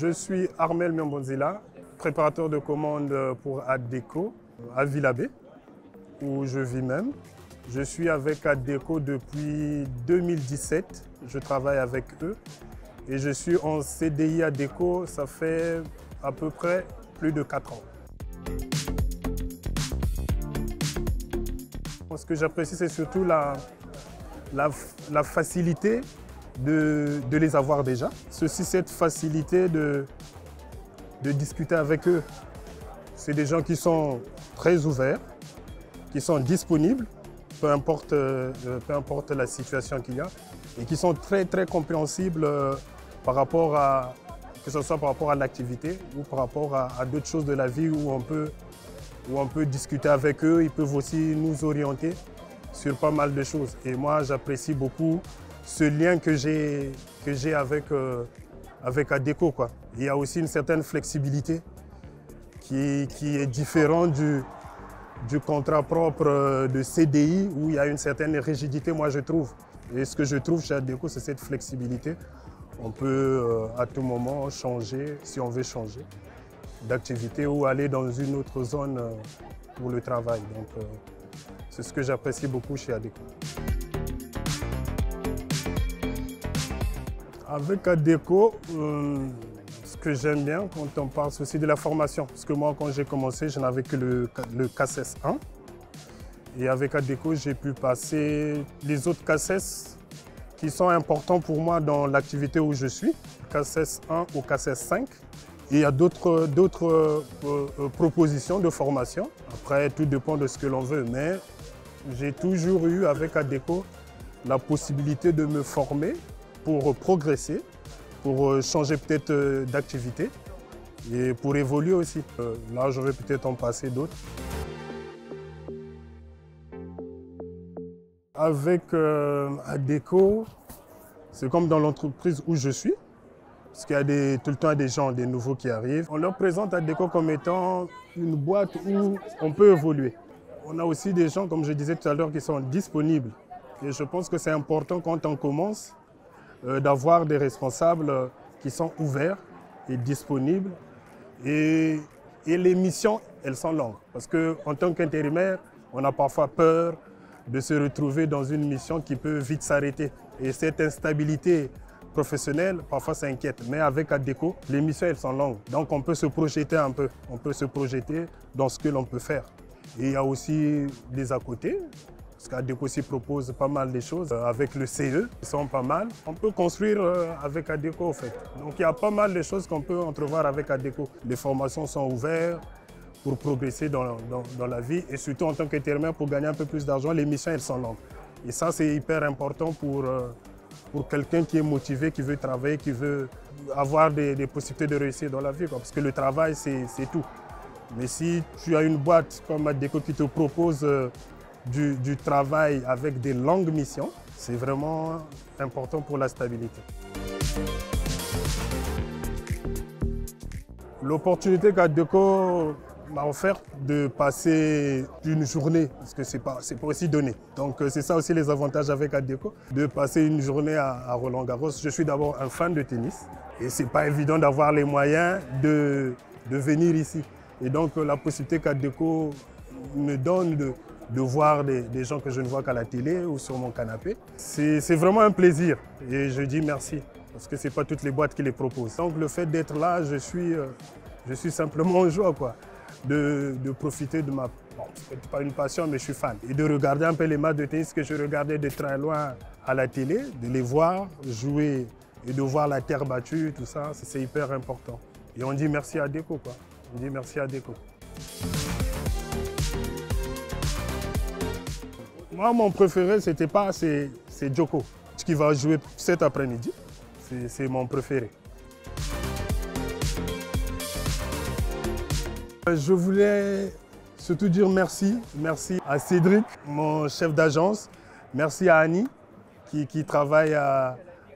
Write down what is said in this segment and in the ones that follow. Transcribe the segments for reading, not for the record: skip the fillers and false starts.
Je suis Armel Miambonzila, préparateur de commandes pour Addeco à Villabé, où je vis même. Je suis avec Addeco depuis 2017. Je travaille avec eux et je suis en CDI Addeco, ça fait à peu près plus de 4 ans. Ce que j'apprécie, c'est surtout la facilité de les avoir déjà. Cette facilité de discuter avec eux. C'est des gens qui sont très ouverts, qui sont disponibles, peu importe la situation qu'il y a, et qui sont très compréhensibles par rapport à, que ce soit par rapport à l'activité ou par rapport à d'autres choses de la vie où on peut discuter avec eux. Ils peuvent aussi nous orienter sur pas mal de choses. Et moi, j'apprécie beaucoup ce lien que j'ai avec Addeco, quoi. Il y a aussi une certaine flexibilité qui est différente du contrat propre de CDI où il y a une certaine rigidité, moi je trouve. Et ce que je trouve chez Addeco, c'est cette flexibilité. On peut à tout moment changer, si on veut changer, d'activité ou aller dans une autre zone pour le travail. Donc c'est ce que j'apprécie beaucoup chez Addeco. Avec Addeco, ce que j'aime bien quand on parle aussi de la formation, parce que moi quand j'ai commencé, je n'avais que le CACES 1. Et avec Addeco, j'ai pu passer les autres CACES qui sont importants pour moi dans l'activité où je suis, CACES 1 ou CACES 5. Et il y a d'autres propositions de formation. Après, tout dépend de ce que l'on veut, mais j'ai toujours eu avec Addeco la possibilité de me former pour progresser, pour changer peut-être d'activité et pour évoluer aussi. Là, je vais peut-être en passer d'autres. Avec Addeco, c'est comme dans l'entreprise où je suis, parce qu'il y a tout le temps des gens, des nouveaux qui arrivent. On leur présente Addeco comme étant une boîte où on peut évoluer. On a aussi des gens, comme je disais tout à l'heure, qui sont disponibles. Et je pense que c'est important quand on commence d'avoir des responsables qui sont ouverts et disponibles. Et les missions, elles sont longues. Parce qu'en tant qu'intérimaire, on a parfois peur de se retrouver dans une mission qui peut vite s'arrêter. Et cette instabilité professionnelle, parfois ça inquiète. Mais avec Addeco, les missions, elles sont longues. Donc on peut se projeter un peu. On peut se projeter dans ce que l'on peut faire. Et il y a aussi des à côté. Parce qu'Addeco aussi propose pas mal de choses avec le CE, qui sont pas mal. On peut construire avec Addeco, en fait. Donc il y a pas mal de choses qu'on peut entrevoir avec Addeco. Les formations sont ouvertes pour progresser dans la vie et surtout en tant qu'intérimaire, pour gagner un peu plus d'argent, les missions, elles sont longues. Et ça, c'est hyper important pour quelqu'un qui est motivé, qui veut travailler, qui veut avoir des possibilités de réussir dans la vie, quoi. Parce que le travail, c'est tout. Mais si tu as une boîte comme Addeco qui te propose du travail avec des longues missions, c'est vraiment important pour la stabilité. L'opportunité qu'Addeco m'a offert de passer une journée, parce que c'est pas aussi donné. Donc c'est ça aussi les avantages avec Addeco, de passer une journée à Roland-Garros. Je suis d'abord un fan de tennis et c'est pas évident d'avoir les moyens de venir ici. Et donc la possibilité qu'Addeco me donne de voir des gens que je ne vois qu'à la télé ou sur mon canapé, c'est vraiment un plaisir et je dis merci parce que ce n'est pas toutes les boîtes qui les proposent. Donc le fait d'être là, je suis simplement en joie, quoi, de profiter de ma, bon, c'est pas une passion mais je suis fan, et de regarder un peu les matchs de tennis que je regardais de très loin à la télé, de les voir jouer et de voir la terre battue, tout ça, c'est hyper important. Et on dit merci à Addeco, quoi. On dit merci à Addeco. Moi, mon préféré, c'est Djoko, qui va jouer cet après-midi. C'est mon préféré. Je voulais surtout dire merci. Merci à Cédric, mon chef d'agence. Merci à Annie, qui travaille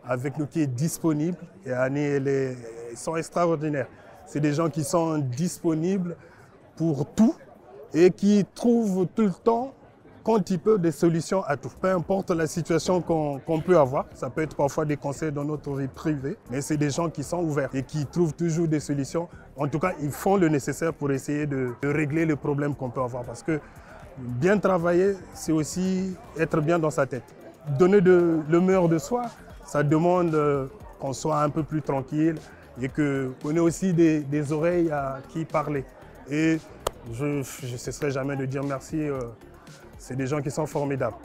avec nous, qui est disponible. Et Annie, ils sont extraordinaires. C'est des gens qui sont disponibles pour tout et qui trouvent tout le temps quand il peut, des solutions à tout. Peu importe la situation qu'on peut avoir, ça peut être parfois des conseils dans notre vie privée, mais c'est des gens qui sont ouverts et qui trouvent toujours des solutions. En tout cas, ils font le nécessaire pour essayer de régler le problème qu'on peut avoir. Parce que bien travailler, c'est aussi être bien dans sa tête. Donner le meilleur de soi, ça demande qu'on soit un peu plus tranquille et qu'on ait aussi des oreilles à qui parler. Et je ne cesserai jamais de dire merci. C'est des gens qui sont formidables.